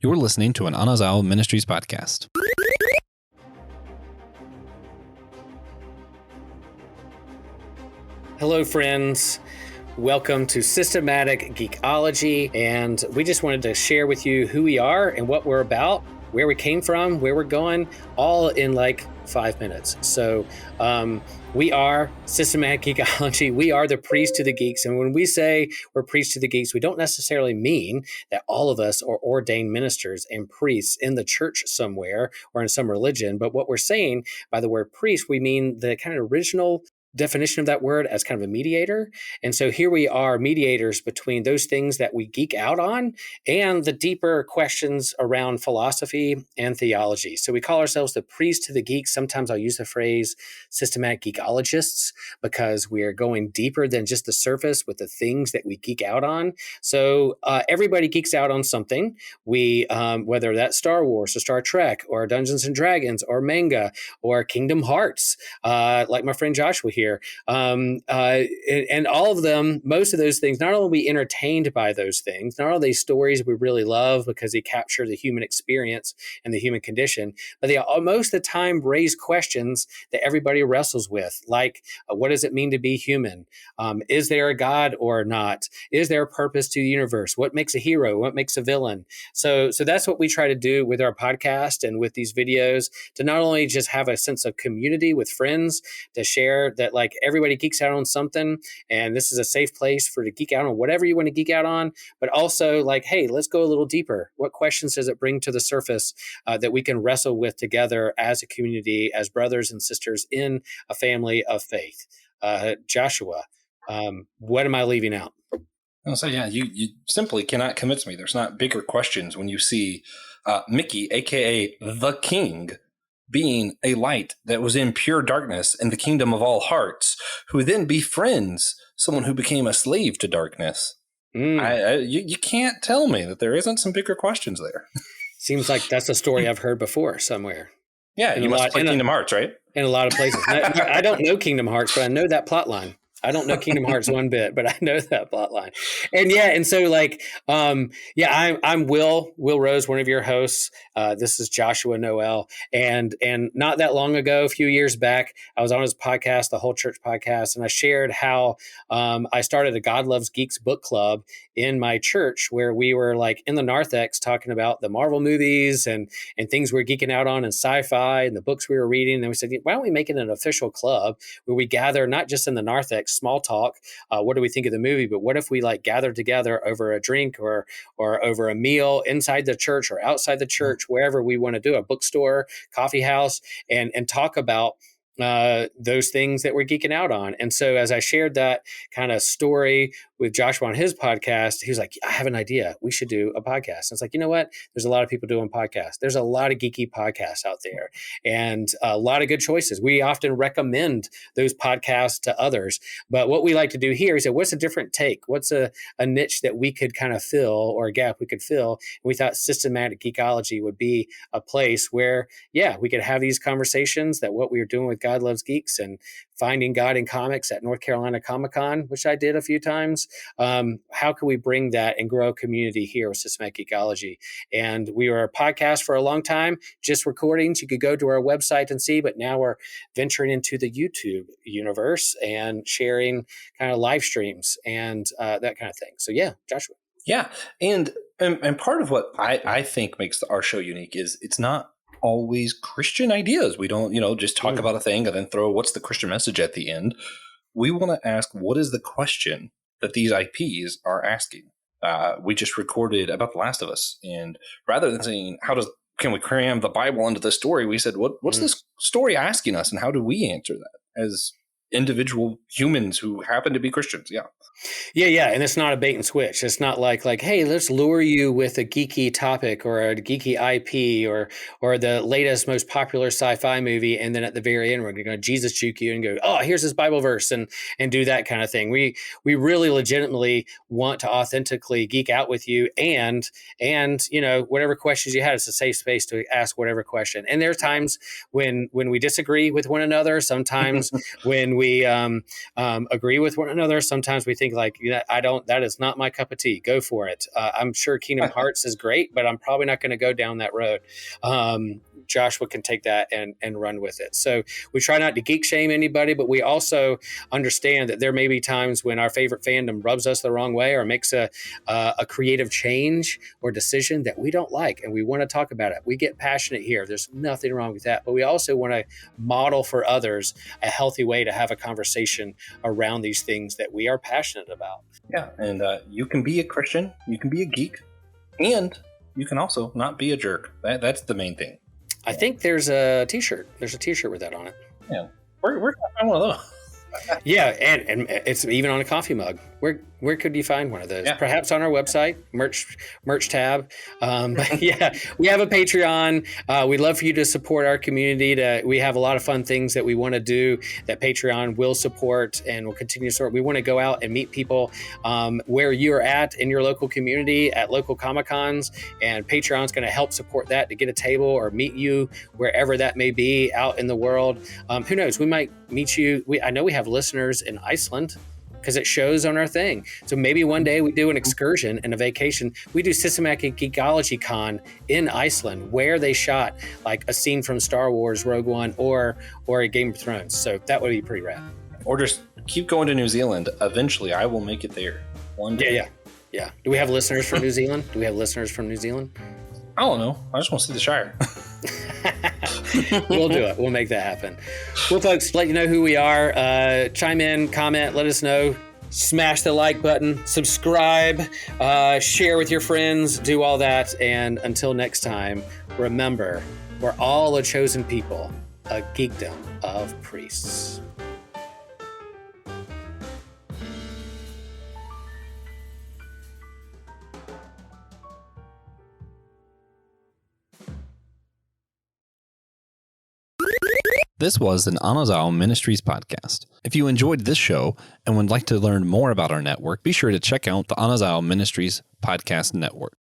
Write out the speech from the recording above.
You're listening to an Anazao Ministries podcast. Hello, friends. Welcome to Systematic Geekology, and we just wanted to share with you who we are and what we're about, where we came from, where we're going, all in like 5 minutes. So we are Systematic Geekology. We are the priest to the geeks. And when we say we're priests to the geeks, we don't necessarily mean that all of us are ordained ministers and priests in the church somewhere or in some religion. But what we're saying by the word priest, we mean the kind of original definition of that word as kind of a mediator. And so here we are, mediators between those things that we geek out on and the deeper questions around philosophy and theology. So we call ourselves the priest to the geeks. Sometimes I'll use the phrase systematic geekologists because we are going deeper than just the surface with the things that we geek out on. So everybody geeks out on something. We, whether that's Star Wars or Star Trek or Dungeons and Dragons or manga or Kingdom Hearts, like my friend Joshua here. And all of them, most of those things, not only are we entertained by those things, not only are they stories we really love because they capture the human experience and the human condition, but they most of the time raise questions that everybody wrestles with, like what does it mean to be human? Is there a God or not? Is there a purpose to the universe? What makes a hero? What makes a villain? So that's what we try to do with our podcast and with these videos, to not only just have a sense of community with friends, to share that like everybody geeks out on something and this is a safe place for to geek out on whatever you want to geek out on, but also like, hey, let's go a little deeper. What questions does it bring to the surface that we can wrestle with together as a community, as brothers and sisters in a family of faith? Joshua, what am I leaving out? So yeah, you simply cannot convince me there's not bigger questions when you see Mickey, aka the King, being a light that was in pure darkness in the kingdom of all hearts, who then befriends someone who became a slave to darkness. You can't tell me that there isn't some bigger questions there. Seems like that's a story I've heard before somewhere. Yeah, you must play Kingdom Hearts, right? In a lot of places. I don't know Kingdom Hearts, but I know that plot line. I don't know Kingdom Hearts one bit, but I know that plot line. And so like, I'm Will Rose, one of your hosts. This is Joshua Noel. And not that long ago, a few years back, I was on his podcast, the Whole Church podcast, and I shared how I started a God Loves Geeks book club in my church where we were like in the narthex talking about the Marvel movies and things we were geeking out on and sci-fi and the books we were reading. And we said, why don't we make it an official club where we gather not just in the narthex, small talk, what do we think of the movie, but what if we like gather together over a drink or over a meal inside the church or outside the church, wherever we want to do, a bookstore, coffee house, and talk about those things that we're geeking out on. And so as I shared that kind of story with Joshua on his podcast, he was like, I have an idea. We should do a podcast. And it's like, you know what? There's a lot of people doing podcasts. There's a lot of geeky podcasts out there and a lot of good choices. We often recommend those podcasts to others. But what we like to do here is, what's a different take? What's a niche that we could kind of fill, or a gap we could fill? And we thought Systematic Geekology would be a place where, we could have these conversations, that what we were doing with God Loves Geeks and finding God in comics at North Carolina Comic-Con, which I did a few times. How can we bring that and grow a community here with Systematic Geekology? And we were a podcast for a long time, just recordings. You could go to our website and see, but now we're venturing into the YouTube universe and sharing kind of live streams and that kind of thing. So yeah, Joshua. Yeah. And part of what I think makes our show unique is it's not always Christian ideas. We don't, just talk about a thing and then throw what's the Christian message at the end. We want to ask, what is the question that these IPs are asking? We just recorded about The Last of Us, and rather than saying, can we cram the Bible into the story, we said, what's this story asking us, and how do we answer that as individual humans who happen to be Christians? Yeah. And it's not a bait and switch. It's not like, hey, let's lure you with a geeky topic or a geeky IP or the latest, most popular sci-fi movie. And then at the very end, we're going to Jesus juke you and go, oh, here's this Bible verse and do that kind of thing. We really legitimately want to authentically geek out with you and whatever questions you had, it's a safe space to ask whatever question. And there are times when we disagree with one another, sometimes when we agree with one another, sometimes we think think like, that is not my cup of tea. Go for it. I'm sure Kingdom Hearts is great, but I'm probably not going to go down that road. Joshua can take that and run with it. So we try not to geek shame anybody, but we also understand that there may be times when our favorite fandom rubs us the wrong way or makes a creative change or decision that we don't like, and we want to talk about it. We get passionate here. There's nothing wrong with that, but we also want to model for others a healthy way to have a conversation around these things that we are passionate about. Yeah, and you can be a Christian, you can be a geek, and you can also not be a jerk. That's the main thing. I think there's a t-shirt. There's a t-shirt with that on it. Yeah. Where can I find one of those? Yeah, and it's even on a coffee mug. Where could you find one of those? Yeah. Perhaps on our website, merch tab. But yeah, we have a Patreon. We'd love for you to support our community. We have a lot of fun things that we want to do that Patreon will support and will continue to support. We want to go out and meet people where you're at in your local community at local Comic-Cons, and Patreon's going to help support that to get a table or meet you wherever that may be out in the world. Who knows? We might meet you. I know we have listeners in Iceland, because it shows on our thing. So maybe one day we do an excursion and a vacation. We do Systematic Geekology Con in Iceland, where they shot like a scene from Star Wars Rogue One or a Game of Thrones. So that would be pretty rad. Or just keep going to New Zealand. Eventually, I will make it there one day. Yeah. Do we have listeners from New Zealand? I don't know. I just want to see the Shire. We'll do it. We'll make that happen. Well, folks, let you know who we are. Chime in, comment, let us know. Smash the like button, subscribe, share with your friends, do all that. And until next time, remember, we're all a chosen people, a geekdom of priests. This was an Anazao Ministries podcast. If you enjoyed this show and would like to learn more about our network, be sure to check out the Anazao Ministries podcast network.